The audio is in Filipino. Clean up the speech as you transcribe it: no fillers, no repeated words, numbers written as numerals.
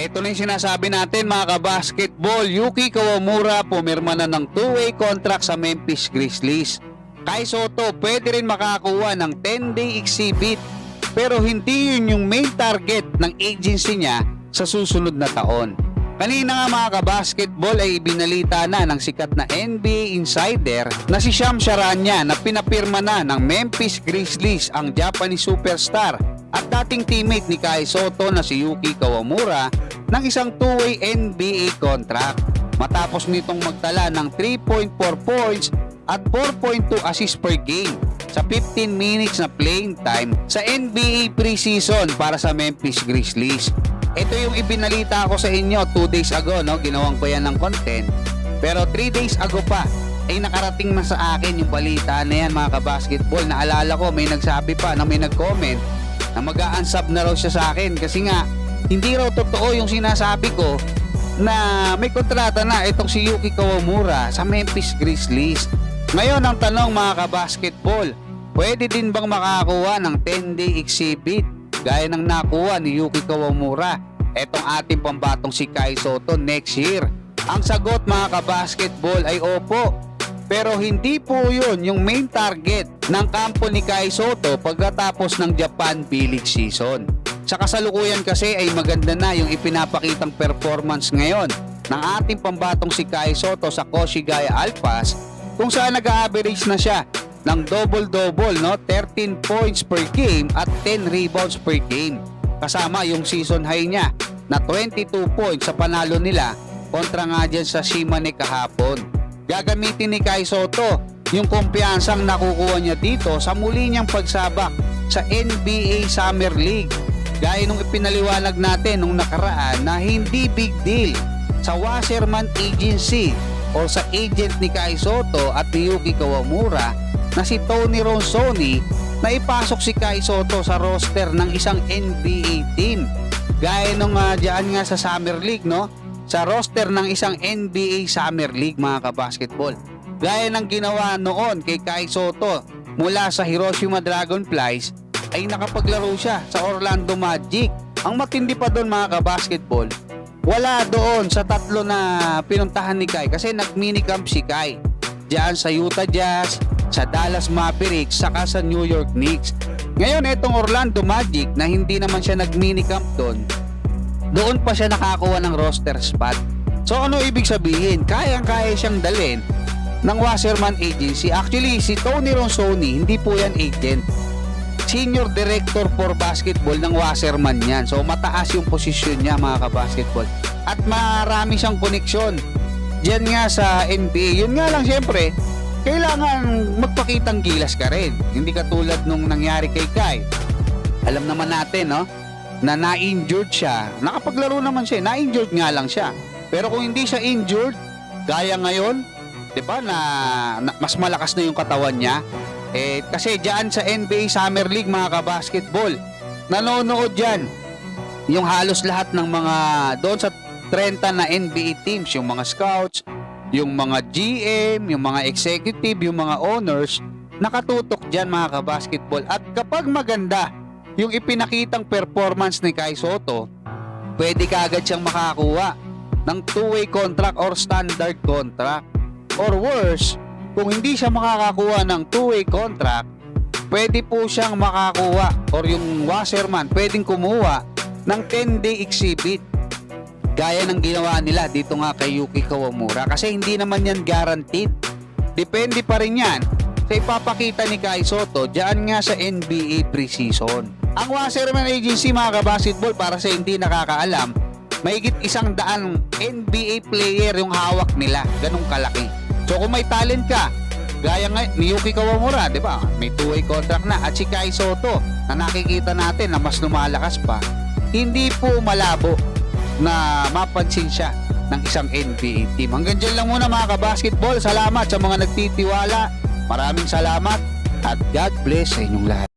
Ito na yung sinasabi natin mga kabasketball. Yuki Kawamura pumirma na ng 2-way contract sa Memphis Grizzlies. Kai Sotto pwede rin makakuha ng 10-day exhibit, pero hindi yun yung main target ng agency niya sa susunod na taon. Kanina nga mga kabasketball ay ibinalita na ng sikat na NBA insider na si Shams Charania na pinapirma na ng Memphis Grizzlies ang Japanese superstar at dating teammate ni Kai Sotto na si Yuki Kawamura ng isang 2-way NBA contract matapos nitong magtala ng 3.4 points at 4.2 assists per game sa 15 minutes na playing time sa NBA preseason para sa Memphis Grizzlies. Ito yung ibinalita ko sa inyo 2 days ago, no? Ginawang ko yan ng content. Pero 3 days ago pa ay nakarating na sa akin yung balita na yan mga kabasketball. Naalala ko may nagsabi pa na may nag-comment na mag-a-unsub na raw siya sa akin kasi nga hindi raw totoo yung sinasabi ko na may kontrata na itong si Yuki Kawamura sa Memphis Grizzlies. Ngayon ang tanong mga kabasketball, pwede din bang makakuha ng 10-day exhibit gaya ng nakuha ni Yuki Kawamura etong ating pambatong si Kai Sotto next year? Ang sagot mga kabasketball ay opo, pero hindi po yun yung main target ng kampo ni Kai Sotto pagkatapos ng Japan B-League season. Sa kasalukuyan kasi ay maganda na yung ipinapakitang performance ngayon ng ating pambatong si Kai Sotto sa Koshigaya Alphas, kung saan nag-average na siya ng double-double, no? 13 points per game at 10 rebounds per game. Kasama yung season high niya na 22 points sa panalo nila kontra nga dyan sa Shimane kahapon. Gagamitin ni Kai Sotto yung kumpiyansang nakukuha niya dito sa muli niyang pagsabak sa NBA Summer League. Gaya nung ipinaliwanag natin nung nakaraan na hindi big deal sa Wasserman Agency o sa agent ni Kai Sotto at ni Yuki Kawamura na si Tony Ronzoni na ipasok si Kai Sotto sa roster ng isang NBA team. Gaya nung dyan nga sa Summer League, no? Sa roster ng isang NBA Summer League mga kabasketball. Gaya ng ginawa noon kay Kai Sotto mula sa Hiroshima Dragonflies ay nakapaglaro siya sa Orlando Magic. Ang matindi pa doon mga kabasketball, wala doon sa tatlo na pinuntahan ni Kai kasi nag-minicamp si Kai diyan sa Utah Jazz, sa Dallas Mavericks, saka sa New York Knicks. Ngayon itong Orlando Magic na hindi naman siya nag-minicamp doon pa siya nakakuha ng roster spot. So ano ibig sabihin? Kayang-kaya siyang dalhin ng Wasserman Agency. Actually si Tony Ronzoni hindi po yan agent, Senior Director for Basketball ng Wasserman yan. So mataas yung posisyon niya mga kabasketball. At marami siyang koneksyon diyan nga sa NBA. Yun nga lang syempre, kailangan magpakitang gilas ka rin. Hindi katulad nung nangyari kay Kai. Alam naman natin, no, na na-injured siya. Nakapaglaro naman siya, na-injured nga lang siya. Pero kung hindi siya injured, gaya ngayon, 'di ba, na mas malakas na yung katawan niya. Kasi diyan sa NBA Summer League mga kabasketball, nanonood diyan yung halos lahat ng mga doon sa 30 na NBA teams, yung mga scouts, yung mga GM, yung mga executive, yung mga owners, nakatutok dyan mga kabasketball. At kapag maganda yung ipinakitang performance ni Kai Sotto, pwede ka agad siyang makakuha ng 2-way contract or standard contract. Or worse, kung hindi siya makakakuha ng 2-way contract, pwede po siyang makakuha or yung Wasserman pwedeng kumuha ng 10-day exhibit. Gaya ng ginawa nila dito nga kay Yuki Kawamura kasi hindi naman yan guaranteed. Depende pa rin yan sa ipapakita ni Kai Sotto dyan nga sa NBA preseason. Ang Wasserman Agency mga kabasketball, para sa hindi nakakaalam, mahigit 100 NBA player yung hawak nila, ganun kalaki. So kung may talent ka, gaya nga ni Yuki Kawamura, di ba? May 2-way contract na, at si Kai Sotto na nakikita natin na mas lumalakas pa, hindi po malabo na mapansin siya ng isang NBA team. Hanggang dyan lang muna mga kabasketball. Salamat sa mga nagtitiwala. Maraming salamat at God bless sa inyong lahat.